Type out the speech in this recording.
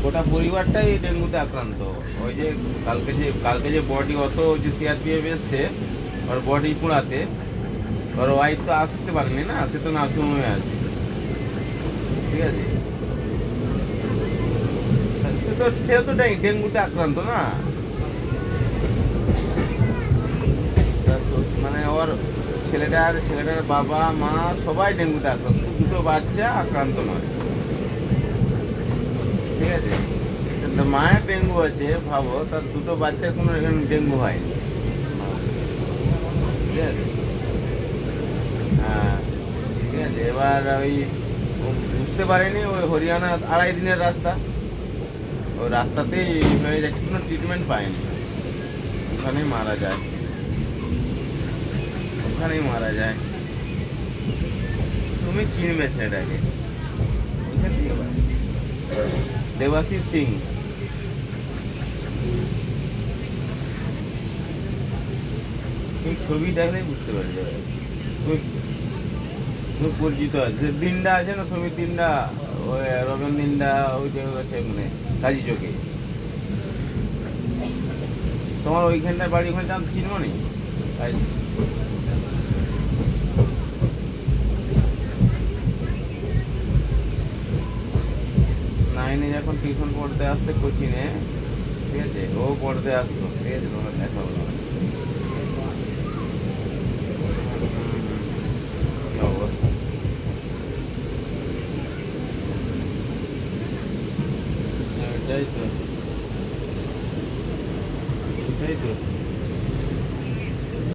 গোটা পরিবারটাই ডেঙ্গুতে আক্রান্ত। ওই যে কালকে যে বডি অত যে সিআরপিএফ এসছে ওর বডি পুড়াতে, ওর ওয়াইফ তো আসতে পারেনি না, সে তো নার্সিংহোমে আছে। ঠিক আছে, সে তো ডেঙ্গুতে আক্রান্ত না। মানে ওর ছেলেটার বাবা মা সবাই ডেঙ্গুতে আক্রান্ত, দুটো বাচ্চা আক্রান্ত নয়। ঠিক আছে, কিন্তু মায়ের ডেঙ্গু আছে, ভাবো তার দুটো বাচ্চার কোনো এখানে ডেঙ্গু হয়নি। ঠিক আছে, হ্যাঁ, ঠিক আছে। এবার ওই ও বুঝতে পারেনি, ওই হরিয়ানা 2.5 দিনের রাস্তা, ওই রাস্তাতেই হয়ে যাচ্ছে, কোনো ট্রিটমেন্ট পায়নি, ওখানেই মারা যায়, ওখানেই মারা যায়। তুমি চিনবে ছেলেটাকে, ওইখান থেকে বাড়ি। দেবাশিস সিং। তুমি ছবি দেখলেই বুঝতে পারবে। তুমি তুমি পরিচিত আছে, দিনটা আছে না, সমীর দিনটা, ওই রমেন দিনটা, ওই যে আছে মানে কাজী চোখে। তোমার ওইখানটার বাড়ি ওখানে জান চিনবো নি। নাইনে যখন টিউশন পড়তে আসতে কোচিংয়ে, ঠিক আছে, ও পড়তে আসতো, ঠিক আছে, তোমার দেখা হলো।